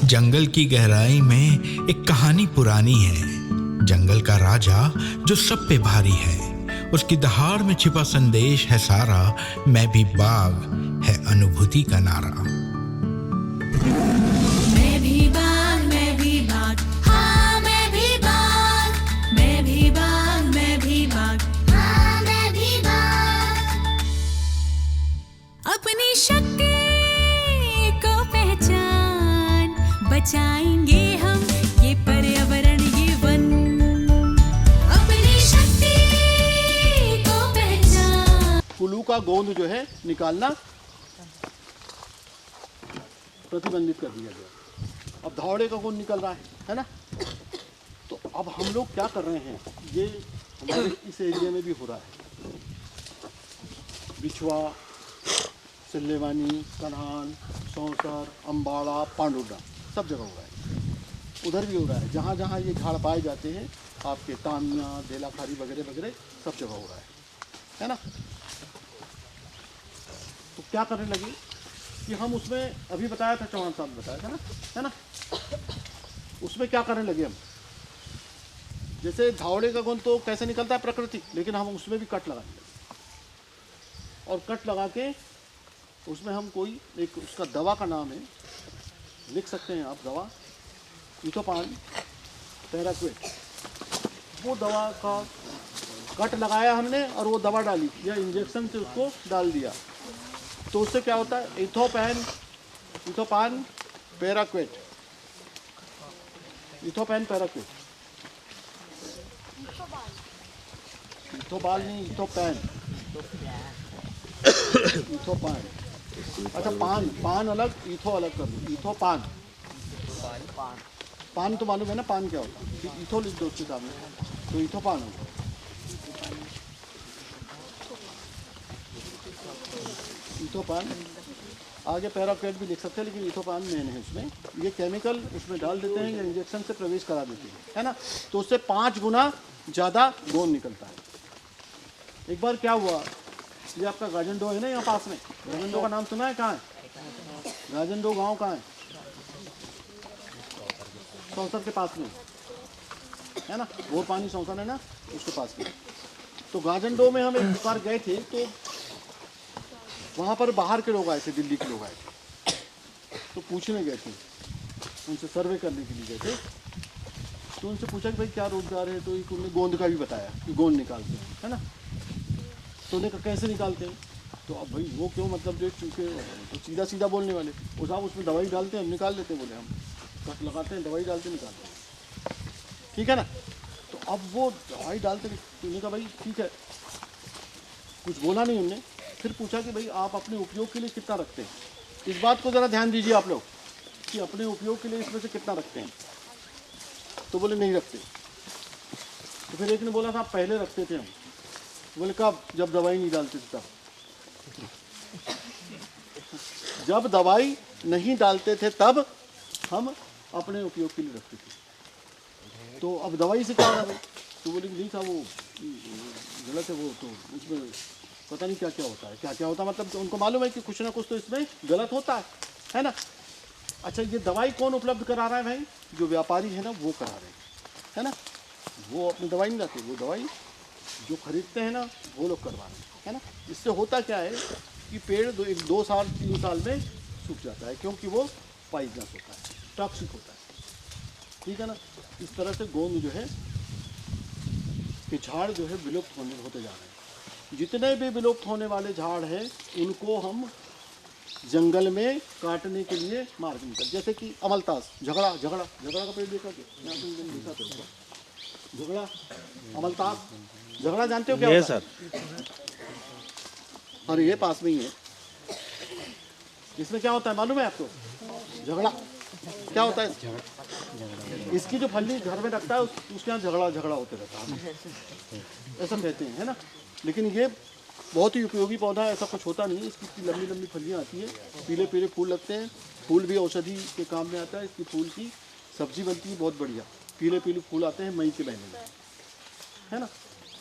जंगल की गहराई में एक कहानी पुरानी है। जंगल का राजा जो सब पे भारी है, उसकी दहाड़ में छिपा संदेश है सारा। मैं भी बाघ है अनुभूति का नारा। मैं भी बाघ, मैं भी बाघ, हाँ मैं भी बाघ, मैं भी बाघ, मैं भी बाघ, हाँ मैं भी बाघ। अपनी शक्ति को पहचान, बचाएंगे हम ये पर्यावरण, ये वन। अपनी शक्ति को पहचान। कुल्लू का गोंद जो है निकालना प्रतिबंधित कर दिया गया। अब धावड़े का गोंद निकल रहा है ना। तो अब हम लोग क्या कर रहे हैं, ये हमारे इस एरिया में भी हो रहा है। बिछुआ, सिल्लेवानी, कन्हान, सौंसर, अम्बाड़ा, पांडुरा सब जगह हो रहा है। उधर भी हो रहा है, जहाँ जहाँ ये झाड़ पाए जाते हैं, आपके तामिया, देलाखारी वगैरह वगैरह सब जगह हो रहा है ना। तो क्या करने लगे कि हम उसमें अभी बताया था, चौहान साहब ने बताया था ना, है ना। उसमें क्या करने लगे हम, जैसे धावड़े का गोंद तो कैसे निकलता है प्रकृति, लेकिन हम उसमें भी कट लगाने लगे। और कट लगा के उसमें हम कोई एक उसका दवा का नाम है, लिख सकते हैं आप, दवा इथोपान पैराक्वेट, वो दवा का कट लगाया हमने और वो दवा डाली या इंजेक्शन से उसको डाल दिया। तो उससे क्या होता है, इथोपान पैराक्वेट, इथोपान पैराक्वेट, इथोबाल नहीं, इथोपैन, इथोपान। अच्छा, पान अलग, इथो अलग कर दो, इथोपान। पान तो मालूम है ना, पान क्या होता है, इथो लिख दो उसके सामने, तो इथोपान होगा। इथोपान, आगे पैराक्वेट भी लिख सकते हैं, लेकिन इथोपान मेन है उसमें। ये केमिकल उसमें डाल देते हैं या इंजेक्शन से प्रवेश करा देते हैं, है ना। तो उससे 5 गुना ज़्यादा गोंद निकलता है। एक बार क्या हुआ, ये आपका गाजनडो है ना यहाँ पास में, गाजनडो का नाम सुना है, कहाँ है गाजनडो गांव, कहाँ है, सौंसर के पास में है ना, बोर पानी सौंसर है ना, उसके पास में। तो गाजनडो में हम एक बार गए थे, तो वहाँ पर बाहर के लोग आए थे, दिल्ली के लोग आए थे। तो पूछने गए थे, उनसे सर्वे करने के लिए गए थे। तो उनसे पूछा कि भाई क्या रोजगार है, तो एक उन्होंने गोंद का भी बताया कि गोंद निकालते हैं, है ना। तो उन्हें कहा कैसे निकालते हैं, तो अब भाई वो क्यों, मतलब जो चूँकि तो सीधा सीधा बोलने वाले, वो साहब उसमें दवाई डालते हैं, हम निकाल लेते हैं। बोले हम कट लगाते हैं, दवाई डालते निकालते हैं, ठीक है ना। तो अब वो दवाई डालते, तो उन्होंने कहा भाई ठीक है, कुछ बोला नहीं उनने। फिर पूछा कि भाई आप अपने उपयोग के लिए कितना रखते हैं, इस बात को ज़रा ध्यान दीजिए आप लोग कि अपने उपयोग के लिए इसमें से कितना रखते हैं। तो बोले नहीं रखते। तो फिर एक ने बोला था पहले रखते थे हम। बोले कब, जब दवाई नहीं डालते थे तब। जब दवाई नहीं डालते थे तब हम अपने उपयोग के लिए रखते थे। तो अब दवाई से क्या हो रहा है, तो बोले नहीं था, वो गलत है, वो तो उसमें पता नहीं क्या क्या होता है, क्या क्या होता है, मतलब उनको मालूम है कि कुछ ना कुछ तो इसमें गलत होता है ना। अच्छा, ये दवाई कौन उपलब्ध करा रहा है भाई, जो व्यापारी है ना वो करा रहे हैं, है ना। वो अपनी दवाई नहीं लाते, वो दवाई जो खरीदते हैं ना वो लोग करवा रहे हैं, है ना। इससे होता क्या है कि पेड़ 2 साल 3 साल में सूख जाता है, क्योंकि वो पॉइजनस होता है, टॉक्सिक होता है, ठीक है ना। इस तरह से गोंद जो है कि झाड़ जो है विलुप्त होते जा रहे हैं। जितने भी विलुप्त होने वाले झाड़ हैं उनको हम जंगल में काटने के लिए मार्ग निकल, जैसे कि अमलतास, झगड़ा का पेड़ देखा क्या, झगड़ा, अमलतास, झगड़ा जानते हो क्या होता है? और ये पास में ही है। इसमें क्या होता है मालूम है आपको, झगड़ा क्या होता है, इसकी जो फली घर में रखता है उसके यहाँ झगड़ा होते रहता है, ऐसा कहते हैं, है ना। लेकिन ये बहुत ही उपयोगी पौधा है, ऐसा कुछ होता नहीं है। इसकी लंबी लंबी फलियाँ आती है, पीले पीले फूल लगते हैं, फूल भी औषधि के काम में आता है। इसकी फूल की सब्जी बनती है बहुत बढ़िया, पीले पीले फूल आते हैं मई के महीने में, है ना।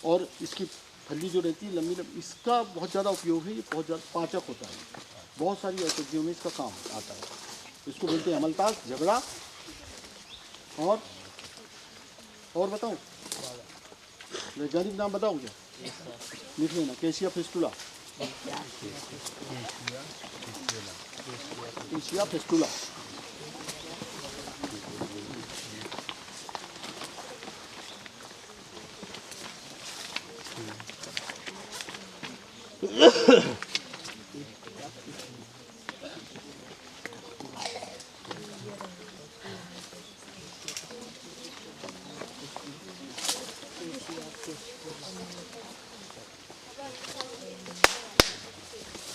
और इसकी फली जो रहती है लंबी लंबी, इसका बहुत ज़्यादा उपयोग है, ये बहुत ज़्यादा पाचक होता है, बहुत सारी औषधियों में इसका काम आता है। इसको बोलते हैं अमलतास, झगड़ा। और बताऊं, वैज्ञानिक नाम बताऊं क्या? लिख लेना, केशिया फिस्टुला। केशिया फिस्टुला।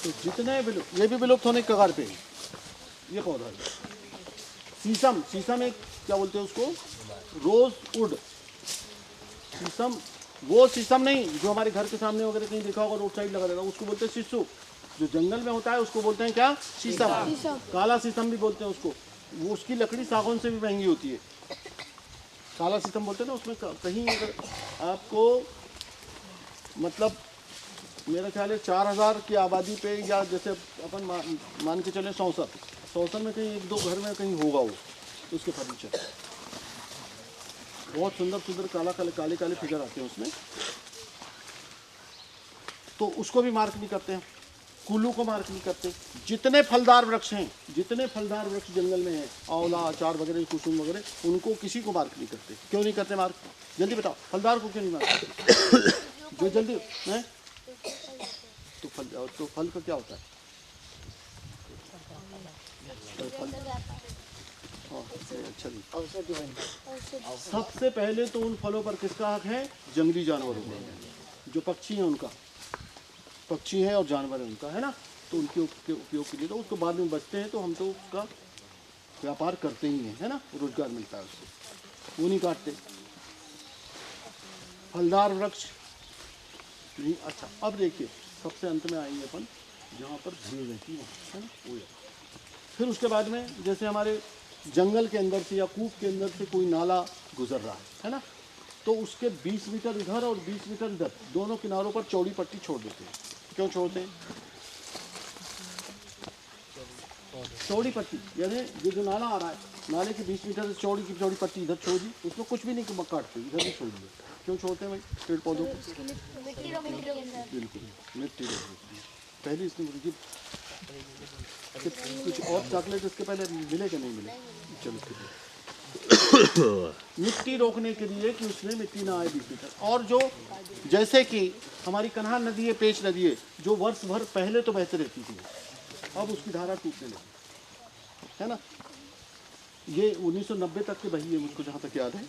तो जितने विलुप्त, ये भी विलुप्त होने के कगार पे है। ये पौधा है शीशम। शीशम एक क्या बोलते हैं उसको, रोज वुड। शीशम वो शीशम नहीं जो हमारे घर के सामने वगैरह कहीं देखा होगा, रोड साइड लगा रहेगा, उसको बोलते हैं शीशु। जो जंगल में होता है उसको बोलते हैं क्या, शीशम। काला शीशम भी बोलते हैं उसको। वो उसकी लकड़ी सागौन से भी महंगी होती है। काला शीशम बोलते हैं ना। उसमें कहीं अगर आपको मतलब मेरा ख्याल है 4000 की आबादी पे, या जैसे अपन मान के चले 100 में कहीं 1-2 घर में कहीं होगा वो, उसके फर्नीचर। बहुत सुंदर सुंदर काले काले फिगर आते हैं उसमें। तो उसको भी मार्क नहीं करते हैं, कुल्लू को मार्क नहीं करते। जितने फलदार वृक्ष हैं, जितने फलदार वृक्ष जंगल में हैं, आंवला, अचार वगैरह, कुसुम वगैरह, उनको किसी को मार्क नहीं करते। क्यों नहीं करते मार्क? जल्दी बताओ, फलदार को क्यों नहीं मार्क करते? जो जल्दी है तो फल का क्या होता है? अच्छा जी, सबसे पहले तो उन फलों पर किसका हक है? जंगली जानवरों का। जो पक्षी हैं उनका, पक्षी हैं और जानवर हैं उनका, है ना। तो उनके उपयोग के लिए तो उसको बाद में बचते हैं, तो हम तो उसका व्यापार करते ही हैं, है ना। रोजगार मिलता है उससे, वो नहीं काटते। फलदार वृक्ष नहीं। अच्छा, अब देखिए सबसे अंत में आएंगे अपन, जहाँ पर भीड़ रहती है ना, वो। फिर उसके बाद में जैसे हमारे जंगल के अंदर से या कूप के अंदर से कोई नाला गुजर रहा है ना, तो उसके 20 मीटर इधर और 20 मीटर इधर, दोनों किनारों पर चौड़ी पट्टी छोड़ देते हैं। क्यों छोड़ते हैं? चौड़ी पट्टी, यानी ये जो नाला आ रहा है, नाले के 20 मीटर से चौड़ी की चौड़ी पट्टी इधर छोड़ दी, उसमें कुछ भी नहीं काटते, इधर भी छोड़ दिया। क्यों छोड़ते हैं भाई? पेड़ पौधों को बिल्कुल मिट्टी पहले इसने मुझे कुछ और चॉकलेट इसके पहले मिले कि नहीं मिले? चलो मिट्टी रोकने के लिए कि उसमें मिट्टी ना आए 20 मीटर। और जो जैसे कि हमारी कन्हा नदी है, पेच नदी है, जो वर्ष भर पहले तो बहते रहती थी, अब उसकी धारा टूटने लगी, है ना। ये 1990 तक की बही है, मुझको जहाँ तक याद है।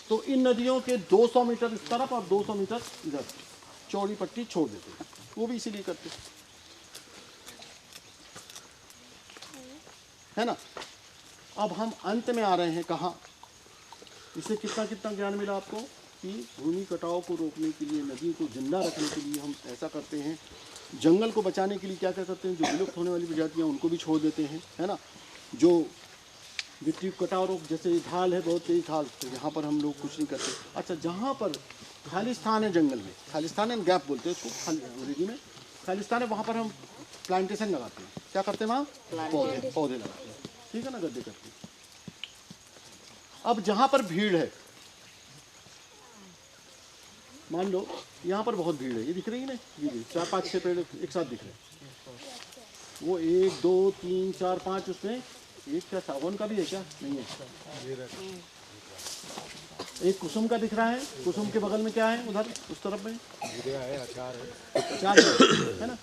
तो इन नदियों के 200 मीटर इस तरफ और 200 मीटर इधर चौड़ी पट्टी छोड़ देते हैं। वो भी इसीलिए करते है ना। अब हम अंत में आ रहे हैं कहाँ? इससे कितना कितना ज्ञान मिला आपको कि भूमि कटाव को रोकने के लिए, नदी को जिंदा रखने के लिए हम ऐसा करते हैं। जंगल को बचाने के लिए क्या क्या करते हैं? जो विलुप्त होने वाली प्रजातियाँ उनको भी छोड़ देते हैं, है ना। जो मिट्टी कटाव रोक, जैसे ढाल है, बहुत तेज ढाल, तो यहाँ पर हम लोग कुछ नहीं करते। अच्छा, जहाँ पर खालिस्तान है जंगल में, खालिस्तान है, गैप बोलते हैं उसको अंग्रेजी में, खालिस्तान है, वहाँ पर हम प्लांटेशन लगाते हैं। क्या करते हैं वहाँ? पौधे लगाते हैं, ठीक है ना, गड्ढे करते हैं। अब जहाँ पर भीड़ है, मान लो यहाँ पर बहुत भीड़ है, ये दिख रही है ना, ये 4-5-6 पेड़ एक साथ दिख रहे हैं। वो 1 2 3 4 5, उसमें एक क्या सागौन का भी है क्या? नहीं है। एक कुसुम का दिख रहा है, कुसुम के बगल में क्या है उधर उस तरफ में? अचार है ना।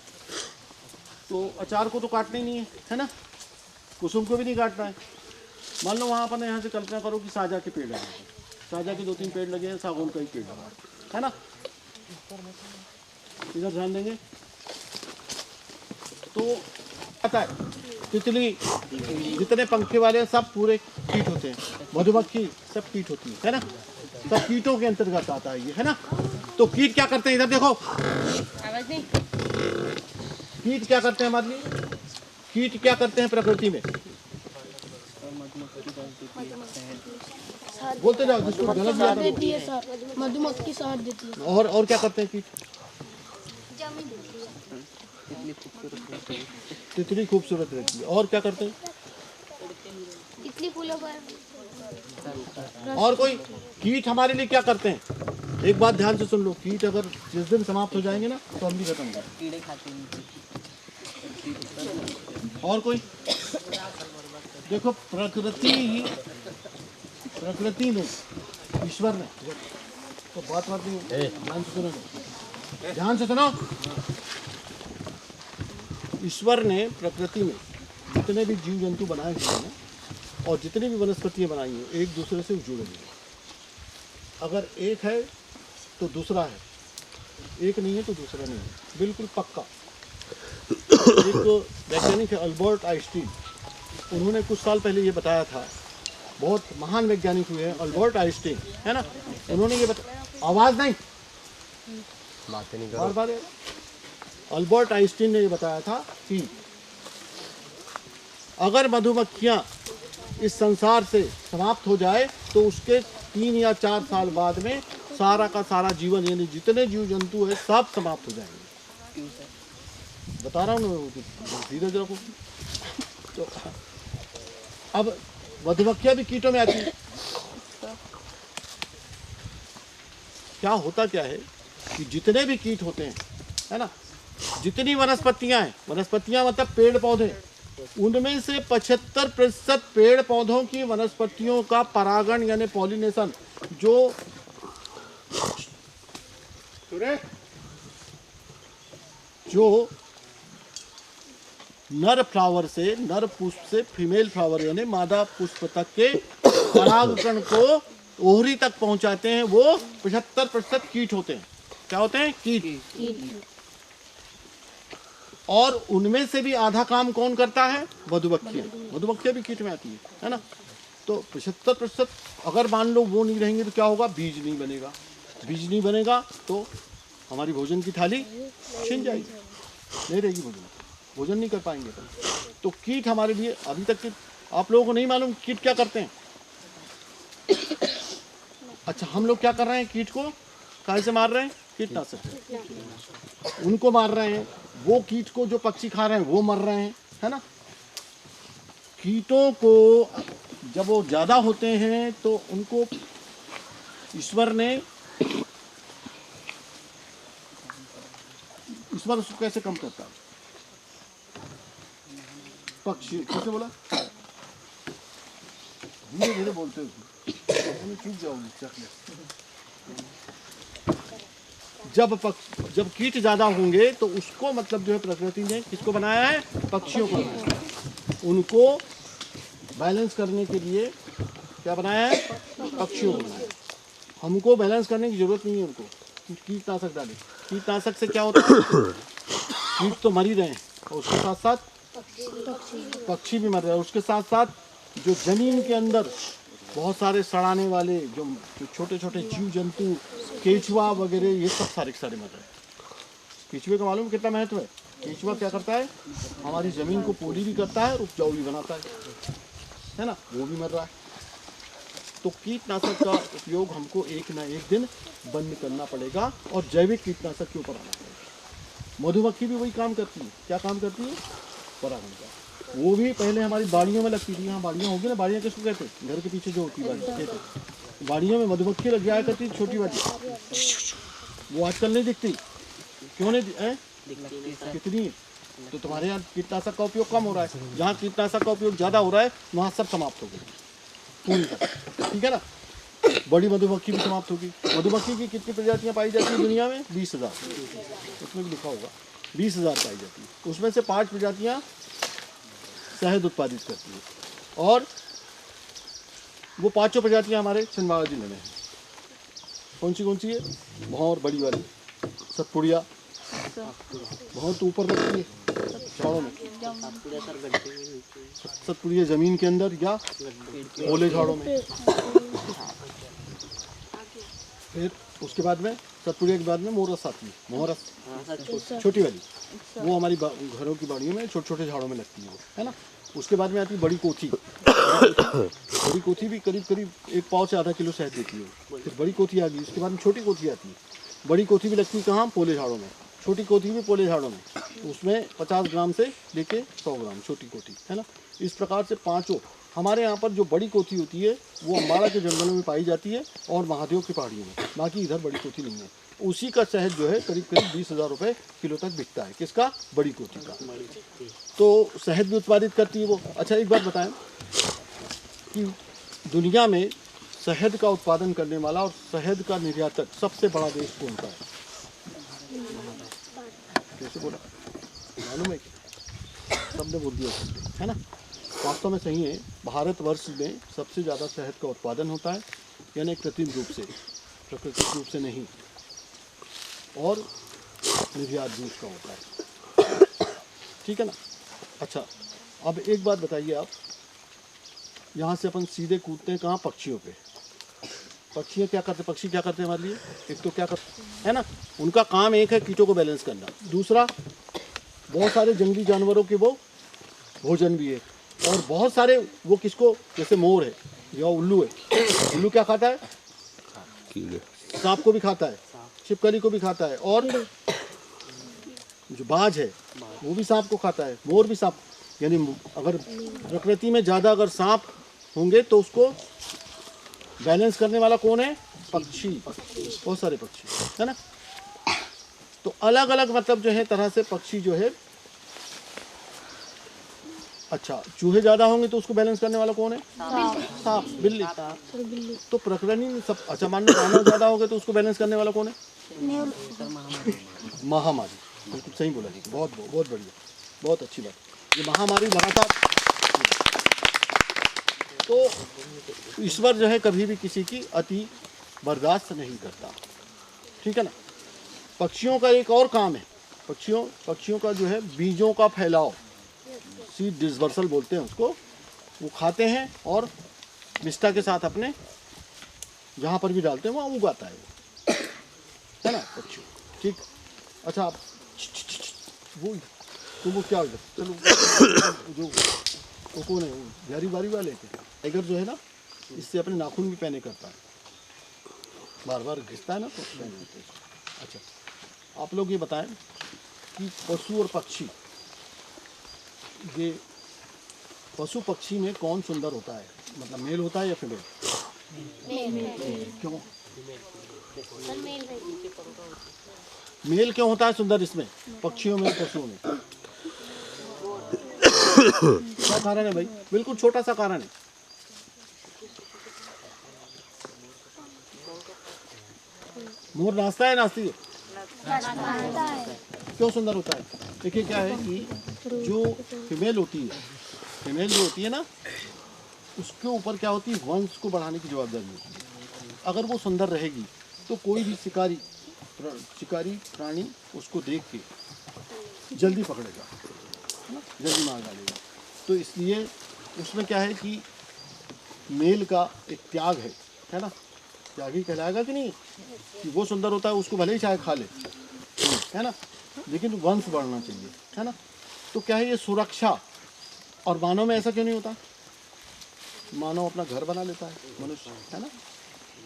तो अचार को तो काटना ही नहीं है ना, कुसुम को भी नहीं काटना है। मान लो वहाँ पर यहाँ से कल्पना करो कि साजा के पेड़ लगे, साजा के 2-3 पेड़ लगे हैं, सागौन का ही पेड़ लगा है ना। इधर ध्यान देंगे तो पता है तितली, जितने पंखे वाले सब पूरे कीट होते हैं, मधुमक्खी सब कीट होती है ना, सब कीटों के अंतर्गत आता है ये, है ना। तो कीट क्या करते हैं? इधर देखो, कीट क्या करते हैं हमारे? कीट क्या करते हैं प्रकृति में? बोलते जाओ, जिसको गलत याद देती है सर, मधुमक्खी शहद देती है। और क्या करते हैं कीट? तितली खूबसूरत रहती है। और क्या करते हैं? इतनी फूलों पर और कोई कीट हमारे लिए क्या करते हैं? एक बात ध्यान से सुन लो, कीट अगर जिस दिन समाप्त हो जाएंगे ना तो हम भी खत्म हो जाएंगे। कीड़े खाते हैं। और कोई देखो, प्रकृति ने, ईश्वर ने, तो बात नहीं, ध्यान से सुनो, ध्यान से सुनो। ईश्वर ने प्रकृति में जितने भी जीव जंतु बनाए हुए हैं और जितनी भी वनस्पतियां बनाई हैं, एक दूसरे से जुड़े हुए हैं। अगर एक है तो दूसरा है, एक नहीं है तो दूसरा नहीं है, बिल्कुल पक्का। एक वैज्ञानिक है अल्बर्ट आइंस्टीन, उन्होंने कुछ साल पहले ये बताया था, बहुत महान वैज्ञानिक हुए हैं अल्बर्ट आइंस्टीन, है ना। उन्होंने ये आवाज़ नहीं, बार बार अल्बर्ट आइंस्टीन ने ये बताया था कि अगर मधुमक्खियाँ इस संसार से समाप्त हो जाए तो उसके 3 या 4 साल बाद में सारा का सारा जीवन, यानी जितने जीव जंतु है सब समाप्त हो जाएंगे। बता रहा हूँ, धीरज रखो। तो अब मधुमक्खियाँ भी कीटों में आती है। क्या होता क्या है कि जितने भी कीट होते हैं, है ना, जितनी वनस्पतियां हैं, वनस्पतियां मतलब पेड़ पौधे, उनमें से 75% पेड़ पौधों की वनस्पतियों का परागण यानी पॉलिनेशन, जो नर फ्लावर से, नर पुष्प से फीमेल फ्लावर यानी मादा पुष्प तक के परागकण को ओहरी तक पहुंचाते हैं, वो 75% कीट होते हैं। क्या होते हैं? कीट। और उनमें से भी आधा काम कौन करता है? मधुमक्खियाँ। मधुमक्खियाँ भी कीट में आती है ना। तो 75% अगर मान लो वो नहीं रहेंगे तो क्या होगा? बीज नहीं बनेगा। बीज नहीं बनेगा तो हमारी भोजन की थाली छिन जाएगी, नहीं रहेगी भोजन नहीं कर पाएंगे। तो कीट हमारे लिए अभी तक के आप लोगों को नहीं मालूम कीट क्या करते हैं। अच्छा, हम लोग क्या कर रहे हैं? कीट को काहे से मार रहे हैं? कीटनाशक, उनको मार रहे हैं। वो कीट को जो पक्षी खा रहे हैं वो मर रहे हैं, है ना। कीटों को जब वो ज़्यादा होते हैं तो उनको ईश्वर उसको कैसे कम करता है? पक्षी कैसे बोला? धीरे धीरे बोलते हो, चूक जाओगी चकले। जब कीट ज़्यादा होंगे तो उसको मतलब जो है प्रकृति ने किसको बनाया है? पक्षियों को बनाया है। उनको बैलेंस करने के लिए क्या बनाया है? पक्षियों को बनाया है। हमको बैलेंस करने की ज़रूरत नहीं है उनको, कीटनाशक डालें। कीटनाशक से क्या होता है? कीट तो मर ही रहे हैं और उसके साथ साथ पक्षी भी मर रहे हैं। उसके साथ साथ जो ज़मीन के अंदर बहुत सारे सड़ाने वाले जो छोटे छोटे जीव जंतु, केचुआ वगैरह, ये सब सारे के सारे मर रहे हैं। केचुए का मालूम कितना महत्व है? केचुआ क्या करता है? हमारी ज़मीन को पोली भी करता है, उपजाऊ भी बनाता है ना। वो भी मर रहा है। तो कीटनाशक का उपयोग हमको एक ना एक दिन बंद करना पड़ेगा और जैविक कीटनाशक के ऊपर आना पड़ेगा। मधुमक्खी भी वही काम करती है। क्या काम करती है? परागण का। वो भी पहले हमारी बाड़ियों में लगती थी। यहाँ बाड़ियाँ होगी ना, बाड़ियाँ किसको कहते हैं? घर के पीछे जो होती है बाड़ी, बाड़ियों में मधुमक्खी लग जाया करती थी, छोटी बाड़ी। वो आजकल नहीं दिखती। क्यों नहीं कितनी? तो तुम्हारे यहाँ कीटनाशक का उपयोग कम हो रहा है। जहाँ कीटनाशक का उपयोग ज़्यादा हो रहा है वहाँ सब समाप्त हो गए पूरी तरह, ठीक है ना। बड़ी मधुमक्खी भी समाप्त होगी। मधुमक्खी की कितनी प्रजातियाँ पाई जाती हैं दुनिया में? 20,000। उसमें भी लिखा होगा 20,000 पाई जाती है। उसमें से 5 प्रजातियाँ शहद उत्पादित करती है और वो 5 प्रजातियाँ हमारे छिंदवाड़ा जिले में हैं। कौन सी है? भौर बड़ी वाली, सतपुड़िया, बहुत ऊपर लगती है झाड़ों में। सतपुड़िया ज़मीन के अंदर या ओले झाड़ों में। फिर उसके बाद में सतपुड़िया के बाद में मोरस आती है। मोरस छोटी वाली, वो हमारी घरों की बाड़ियों में छोटे छोटे झाड़ों में लगती है ना। उसके बाद में आती है बड़ी कोथी। बड़ी कोथी भी करीब 1 पाव से आधा किलो शहद देती है। फिर बड़ी कोथी आ गई। उसके बाद में छोटी कोथी आती है। बड़ी कोथी भी लगती है कहाँ? पोले झाड़ों में। छोटी कोठी भी पोले झाड़ों में, उसमें 50 ग्राम से लेके 100 ग्राम छोटी कोठी, है ना। इस प्रकार से पांचों। हमारे यहाँ पर जो बड़ी कोठी होती है वो अम्बाड़ा के जंगलों में पाई जाती है और महादेव की पहाड़ियों में, बाकी इधर बड़ी कोठी नहीं है। उसी का शहद जो है करीब करीब 20,000 रुपये किलो तक बिकता है। किसका? बड़ी कोठी का। तो शहद भी उत्पादित करती है वो। अच्छा एक बात बताएं कि दुनिया में शहद का उत्पादन करने वाला और शहद का निर्यातक सबसे बड़ा देश कौन सा है? कैसे बोला? मालूम है क्या? सबने बोल दिया, है ना। वास्तव में सही है, भारतवर्ष में सबसे ज़्यादा शहद का उत्पादन होता है, यानी कृत्रिम रूप से, प्राकृतिक रूप से नहीं, और निर्यात भी उसका होता है, ठीक है ना। अच्छा अब एक बात बताइए आप, यहाँ से अपन सीधे कूदते हैं कहाँ? पक्षियों पे। पक्षी क्या करते? पक्षी क्या करते हैं हमारे लिए? एक तो क्या करते है ना, उनका काम एक है कीटों को बैलेंस करना, दूसरा बहुत सारे जंगली जानवरों के वो भोजन भी है, और बहुत सारे वो किसको, जैसे मोर है या उल्लू है, उल्लू क्या खाता है? सांप को भी खाता है, छिपकली को भी खाता है, और जो बाज है वो भी सांप को खाता है, मोर भी सांप। यानी अगर प्रकृति में ज़्यादा अगर सांप होंगे तो उसको बैलेंस करने वाला कौन है? पक्षी, बहुत सारे पक्षी, है ना। तो अलग अलग मतलब जो है तरह से पक्षी जो है। अच्छा चूहे ज़्यादा होंगे तो उसको बैलेंस करने वाला कौन है? सांप, बिल्ली। तो प्रकृति में सब। अच्छा मान लो मानव ज़्यादा हो गए तो उसको बैलेंस करने वाला कौन है? महामारी। बिल्कुल सही बोला जी, बहुत बहुत बढ़िया, बहुत अच्छी बात। ये महामारी लगातार, तो ईश्वर जो है कभी भी किसी की अति बर्दाश्त नहीं करता, ठीक है ना। पक्षियों का एक और काम है, पक्षियों का जो है बीजों का फैलाव, सीड डिस्पर्सल बोलते हैं उसको, वो खाते हैं और निष्ठा के साथ अपने जहाँ पर भी डालते हैं वहाँ उगाता है वो, है ना पक्षी, ठीक। अच्छा आप वो तो वो क्या चलो जो वो कौन है, वो बिहारी बारी वाले के टाइगर जो है ना, इससे अपने नाखून भी पहने करता है, बार बार घिसता है ना तो पहने होते हैं। अच्छा आप लोग ये बताएं कि पशु और पक्षी, ये पशु पक्षी में कौन सुंदर होता है? मतलब मेल होता है या फीमेल? क्यों मेल क्यों होता है सुंदर इसमें, पक्षियों में, पशुओं में? क्या कारण है भाई? बिल्कुल छोटा सा कारण है। मोर नाचता है, नाचती है? क्यों सुंदर होता है? देखिए क्या है कि जो फीमेल जो होती है ना, उसके ऊपर क्या होती है, वंश को बढ़ाने की जवाबदारी होती है। अगर वो सुंदर रहेगी तो कोई भी शिकारी प्राणी उसको देख के जल्दी पकड़ेगा, जल्दी मार डालेगा। तो इसलिए उसमें क्या है कि मेल का एक त्याग है ना, त्यागी कहलाएगा कि नहीं, कि वो सुंदर होता है उसको भले ही चाहे खा ले, है ना, लेकिन वंश बढ़ना चाहिए, है ना। तो क्या है ये सुरक्षा। और मानव में ऐसा क्यों नहीं होता? मानव अपना घर बना लेता है, मनुष्य, है ना,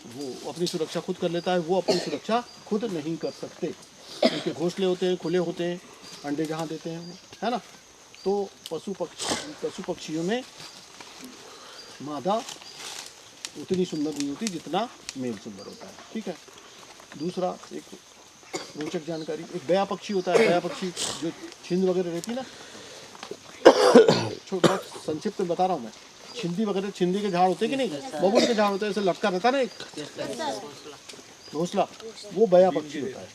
वो अपनी सुरक्षा खुद कर लेता है, वो अपनी सुरक्षा खुद नहीं कर सकते, उनके घोंसले होते हैं, खुले होते हैं, अंडे जहाँ देते हैं वो, है ना। तो पशु पक्षियों में मादा उतनी सुंदर नहीं होती जितना मेल सुंदर होता है, ठीक है। दूसरा एक रोचक जानकारी, एक बया पक्षी होता है, बया पक्षी जो छिंद वगैरह रहती है ना, बहुत संक्षिप्त में बता रहा हूँ मैं, छिंदी के झाड़ होते कि नहीं, बबूल के झाड़ होते हैं, ऐसे लटका रहता है ना एक घोंसला, वो बया पक्षी होता है,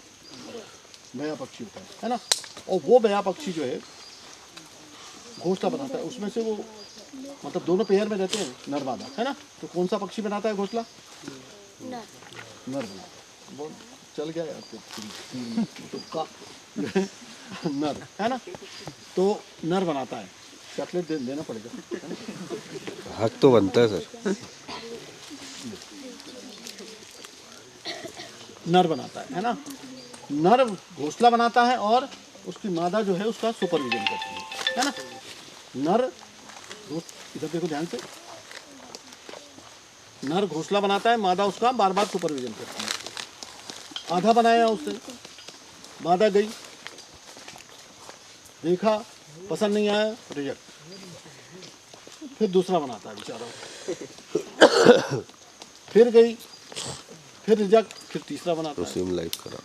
बया पक्षी होता है ना। और वो बया पक्षी जो है घोंसला बनाता है, उसमें से वो मतलब दोनों पेयर में रहते हैं, नर मादा, है ना। तो कौन सा पक्षी बनाता है घोंसला? नर बनाता है। बहुत चल गया यार तुक्का, नर, है ना। तो नर बनाता है, चॉकलेट देना पड़ेगा, हक तो बनता है सर। नर बनाता है ना, नर घोंसला बनाता है और उसकी मादा जो है उसका सुपरविजन करती है ना। नर इधर देखो ध्यान से, नर घोंसला बनाता है, मादा उसका बार बार सुपरविजन करती है। आधा बनाया उससे, मादा गई, देखा, पसंद नहीं आया, रिजेक्ट। फिर दूसरा बनाता है बेचारा, फिर गई, फिर रिजेक्ट, फिर तीसरा बनाता है। उसी में लाइक करा।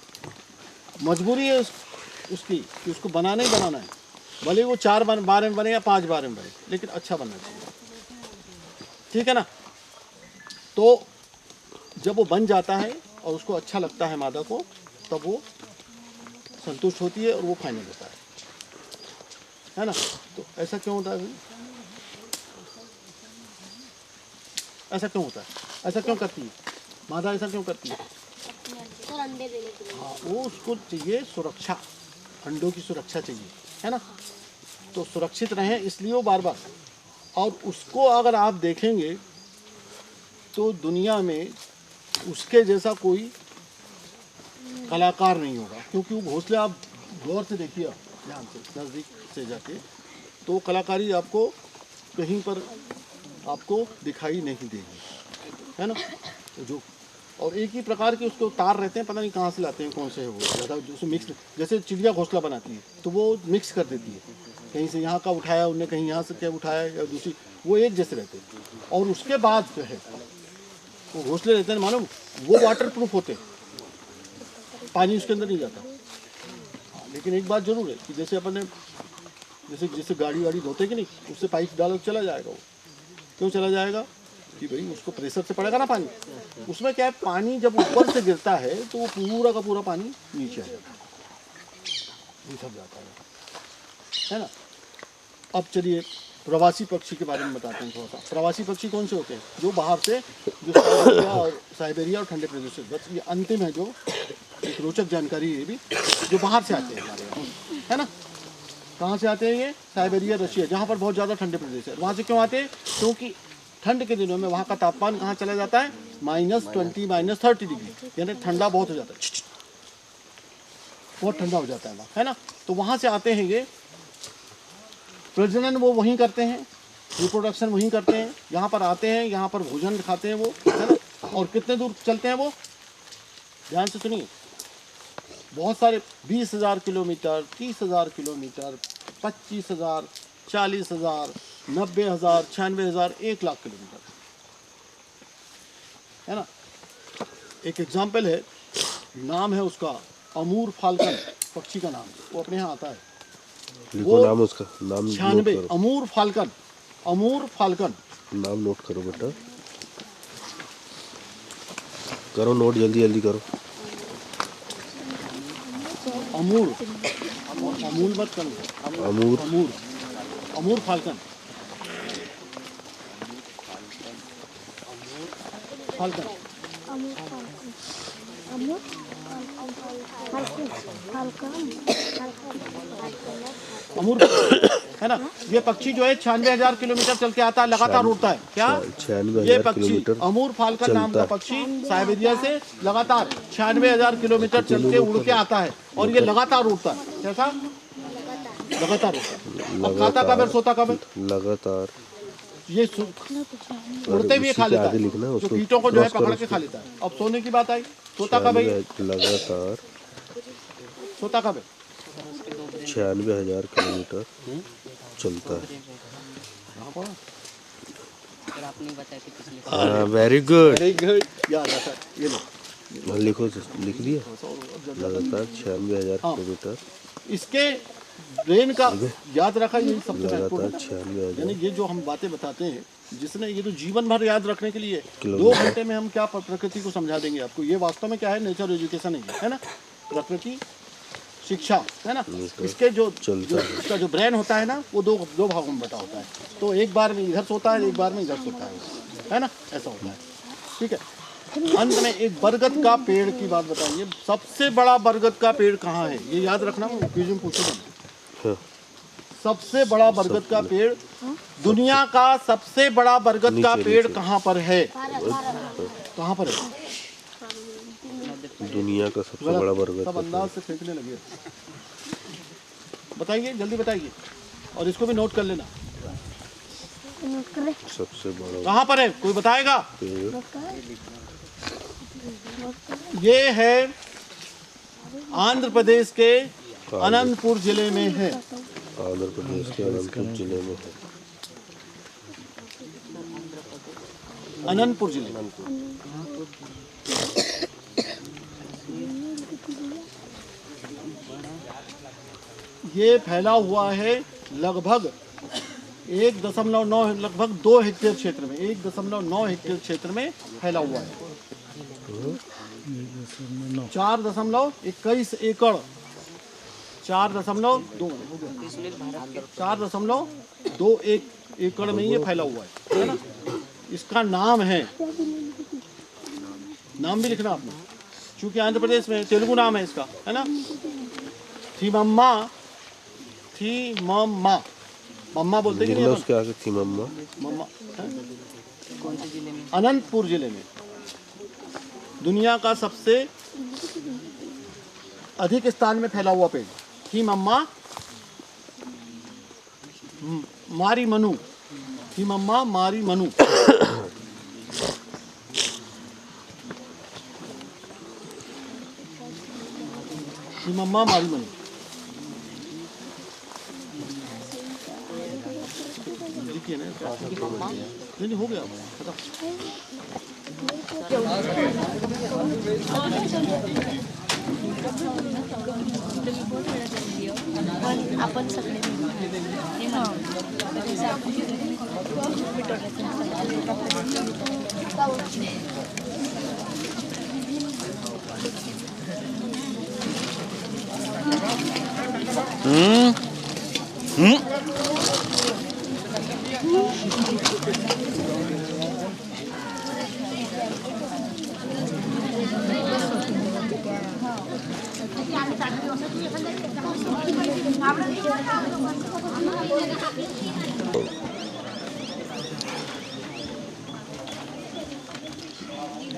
मजबूरी है उसकी कि उसको बनाना ही बनाना है, भले वो 4 बार में बने या 5 बार में बने, लेकिन अच्छा बनना चाहिए। ठीक है ना। तो जब वो बन जाता है और उसको अच्छा लगता है मादा को, तब वो संतुष्ट होती है और वो फाइनल होता है ना। तो ऐसा क्यों होता है भाई? ऐसा क्यों होता है? ऐसा क्यों करती है मादा? ऐसा क्यों करती है? सर अंडे देने के लिए। हाँ, वो उसको चाहिए सुरक्षा, अंडों की सुरक्षा चाहिए, है ना। तो सुरक्षित रहें इसलिए वो बार बार। और उसको अगर आप देखेंगे तो दुनिया में उसके जैसा कोई कलाकार नहीं होगा, क्योंकि वो घोंसले आप गौर से देखिए, ध्यान से, नज़दीक से जाके, तो कलाकारी आपको कहीं पर आपको दिखाई नहीं देगी, है ना। तो जो और एक ही प्रकार के उसके तार रहते हैं, पता नहीं कहाँ से लाते हैं, कौन से है वो ज़्यादा, जो मिक्स, जैसे चिड़िया घोंसला बनाती है तो वो मिक्स कर देती है, कहीं से यहाँ का उठाया उनने, कहीं यहाँ से क्या उठाया, या दूसरी, वो एक जैसे रहते हैं। और उसके बाद जो है वो घोंसले रहते हैं मालूम, वो वाटर प्रूफ होते हैं, पानी उसके अंदर नहीं जाता। लेकिन एक बात जरूर है कि जैसे अपन ने जैसे गाड़ी वाड़ी धोते कि नहीं, उससे पाइप डालो तो चला जाएगा वो। क्यों चला जाएगा? कि भाई उसको प्रेशर से पड़ेगा ना पानी। उसमें क्या है, पानी जब ऊपर से गिरता है तो वो पूरा का पूरा पानी नीचे आ जाता है, सब जाता है ना। अब चलिए प्रवासी पक्षी के बारे में बताते हैं थोड़ा सा। प्रवासी पक्षी कौन से होते हैं? जो बाहर से, जो साइबेरिया और ठंडे प्रदेश से, बस ये अंतिम है, जो एक रोचक जानकारी है भी, जो बाहर से आते हैं हमारे यहाँ, है ना। कहाँ से आते हैं ये? साइबेरिया, रशिया, जहाँ पर बहुत ज़्यादा ठंडे प्रदेश है। वहाँ से क्यों आते हैं? क्योंकि ठंड के दिनों में वहाँ का तापमान कहाँ चला जाता है? -20, -30 डिग्री, यानी ठंडा बहुत हो जाता है, बहुत ठंडा हो जाता है वहाँ, है ना। तो वहाँ से आते हैं ये, प्रजनन वो वहीं करते हैं, रिप्रोडक्शन वहीं करते हैं, यहाँ पर आते हैं, यहाँ पर भोजन खाते हैं वो, है ना। और कितने दूर चलते हैं वो? ध्यान से सुनिए, बहुत सारे, 20,000 किलोमीटर, 30,000 किलोमीटर, 25,000, 40,000, 90,000, 96,000, 1,00,000 किलोमीटर, है ना। एक एग्जाम्पल है, नाम है उसका अमूर फाल्कन, पक्षी का नाम, वो अपने यहाँ आता है। लिखो नाम उसका, नाम 96, नोट करो। अमूर फाल्कन, अमूर फाल्कन। नाम नोट करो बेटा, करो नोट, जल्दी जल्दी करो। अमूर, अमूल मत करो, अमूर, अमूर, अमूर फाल्कन, फाल्कन, अमूर, है ना। ये पक्षी जो है 96,000 किलोमीटर चल के आता है, लगातार उड़ता है। क्या? 96,000 ये पक्षी किलोमीटर अमूर फाल्कन नाम का चलता है। पक्षी साइबेरिया से लगातार 96,000 किलोमीटर चल के उड़ के आता है, और ये लगातार उड़ता है। कैसा? लगातार उड़ता है। अब खाता कब है, सोता कब है? लगातार। ये उड़ते हुए खा लेता है, लिखना है जो उसको, कीटों को जो है क्रॉस करो पकड़ के खा लेता है। अब सोने की बात आई, सोता कब है? लगातार सोता कब है? 96,000 किलोमीटर चलता है। वेरी गुड, वेरी गुड, याद आता है। ये लो, लिखो, लिख दिया। लगातार 96,000 हाँ। किलोमीटर, इसके ब्रेन का याद रखा, यही सबसे लगातार महत्वपूर्ण है। 96,000। यानी ये जो हम बातें बताते हैं, जिसने ये तो जीवन भर याद रखने के लिए, किलोमीटर। 2 घंटे में हम क्या प्रकृति को समझा देंगे आपको। ये वास्तव में क्या है? नेचर एजुकेशन है ना, प्रकृति शिक्षा, है ना। इसके इसका जो ब्रेन होता है ना, वो दो भागों में बटा होता है। तो एक बार में इधर सोता है, एक बार में इधर सोता है ना, ऐसा होता है। ठीक है। अंत में एक बरगद का पेड़ की बात बताएंगे। सबसे बड़ा बरगद का पेड़ कहाँ है? ये याद रखना, क्विज में पूछेगा। हाँ। सबसे बड़ा बरगद का पेड़, दुनिया का सबसे बड़ा बरगद का पेड़ कहाँ पर है? कहाँ पर है? दुनिया का सबसे बड़ा बरगद सब का अंदाज से फेंकने लगे। बताइए, जल्दी बताइए, और इसको भी नोट कर लेना। सबसे बड़ा कहाँ पर है? कोई बताएगा? पेड़ ये है आंध्र प्रदेश के अनंतपुर जिले में है। आंध्र प्रदेश के अनंतपुर जिले में है। अनंतपुर जिले। ये फैला हुआ है लगभग 1.9 लगभग 2 हेक्टेयर क्षेत्र में, 1.9 हेक्टेयर क्षेत्र में फैला हुआ है। 4.21 एकड़, 4.2 एकड़ में ये फैला हुआ है ना। इसका नाम है, नाम भी लिखना आपने, चूंकि आंध्र प्रदेश में तेलुगु नाम है इसका, है ना। थीमम्मा, मम्मा बोलते कि नहीं अपन? उसके आगे थी मम्मा। मम्मा कौन से जिले में? अनंतपुर जिले में। दुनिया का सबसे अधिक स्थान में फैला हुआ पेड़ थी मम्मा मारी मनु, थी मम्मा मारी मनु। थी मम्मा मारी मनु। लिखिए ना, नहीं हो गया खत्म। आपण सगळे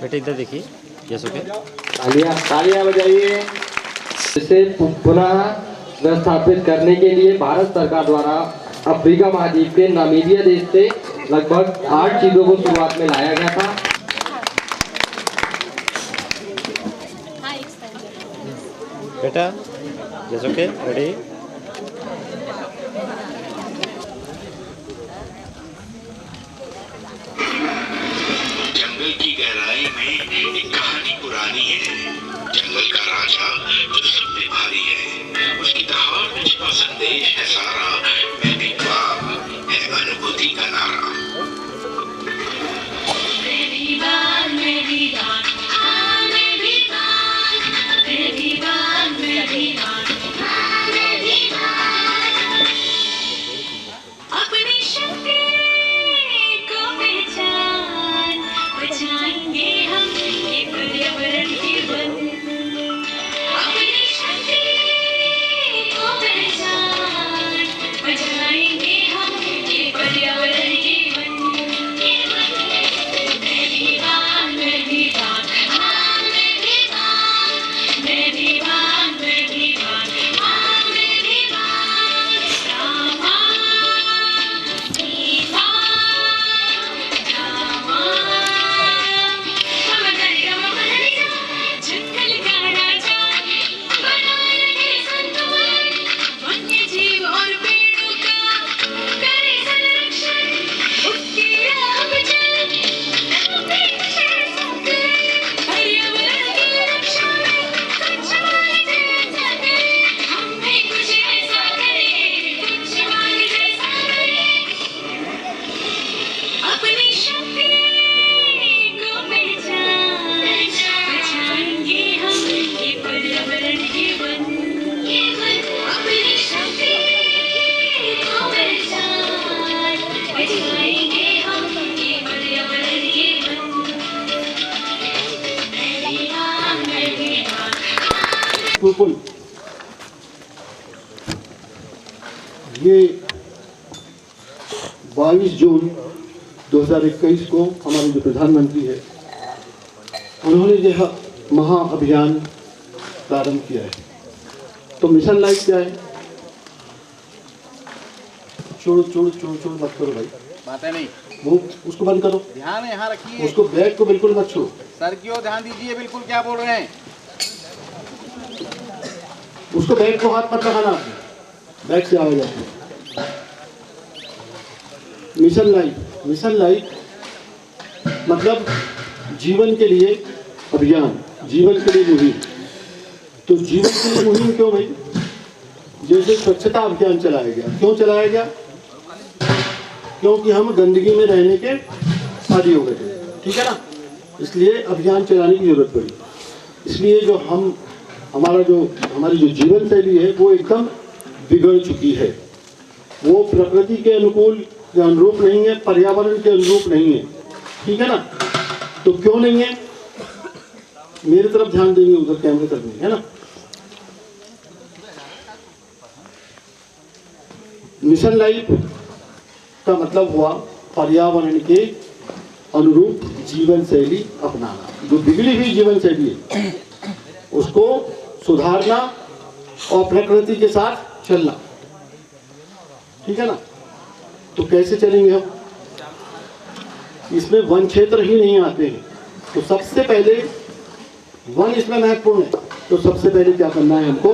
बेटे इधर देखिए, जैसे कि तालियां बजाइए। इसे पुनः व्यवस्थापित करने के लिए भारत सरकार द्वारा अफ्रीका महाद्वीप के नामीबिया देश से लगभग 8 चीजों को शुरुआत में लाया गया था। बेटा जैसे कि रेडी। जंगल की गहराई में एक कहानी पुरानी है। जंगल का राजा जो सब पे भारी है, उसकी दहाड़ में छिपा संदेश है सारा। मैं भी बाग है अनुभूति का नारा। मैं भी बाग, हाँ मैं भी बाग, मैं भी बाग, हाँ मैं भी बाग। अपनी शक्ति को पहचान, बचाएंगे हम ये पर्यावरण के वन। अपनी शक्ति को पहचान, बचाएंगे हम ये पर्यावरण के वन। मैं भी बाग, हाँ मैं भी बाग, मैं भी बाग, हाँ मैं भी बाग। रामा, सीता, रामा, जंगल का राजा बना रहे संतुलन, वन्य जीव और पेड़ों का करे संरक्षण। उसकी राह पे चल, लंबे प्रशंसा कर, पर्यावरण की रक्षा में कुछ हमारे जैसा करे। हम भी कुछ ऐसा करें, कुछ हमारे जैसा करें। अपनी शक्ति को पहचान, बचाएंगे हम ये पर्यावरण के वन। अपनी शक्ति को पहचान, बचाएंगे हम ये पर्यावरण के वन। मैं भी बाग। बिल्कुल। ये 22 जून 2021 को हमारे जो प्रधानमंत्री है, उन्होंने यह महाअभियान प्रारंभ किया है। तो मिशन लाइफ क्या है? छोड़ मत करो भाई, बातें नहीं, वो उसको बंद करो, ध्यान यहाँ रखिए। उसको बैग को बिल्कुल मत छू, सर की ओर ध्यान दीजिए, बिल्कुल क्या बोल रहे हैं। उसको बैग को हाथ मत लगाना आपने। बैक से आवाज आती है। मिशन लाइफ मतलब जीवन के लिए अभियान, जीवन के लिए मुहिम। तो जीवन के लिए मुहिम क्यों भाई? जैसे स्वच्छता अभियान चलाया गया, क्यों चलाया गया? क्योंकि हम गंदगी में रहने के आदी हो गए थे, ठीक है ना, इसलिए अभियान चलाने की जरूरत पड़ी। इसलिए जो हमारी जो जीवन शैली है वो एकदम बिगड़ चुकी है, वो प्रकृति के अनुरूप नहीं है, पर्यावरण के अनुरूप नहीं है, ठीक है ना। तो क्यों नहीं है? मेरी तरफ ध्यान देंगे, उधर कैमरे तरफ नहीं है ना। मिशन लाइफ का मतलब हुआ पर्यावरण के अनुरूप जीवन शैली अपनाना। जो बिगड़ी हुई जीवन शैली है उसको सुधारना और प्रकृति के साथ चलना, ठीक है ना। तो कैसे चलेंगे हम? इसमें वन क्षेत्र ही नहीं आते हैं। तो सबसे पहले वन इसमें महत्वपूर्ण है। तो सबसे पहले क्या करना है हमको?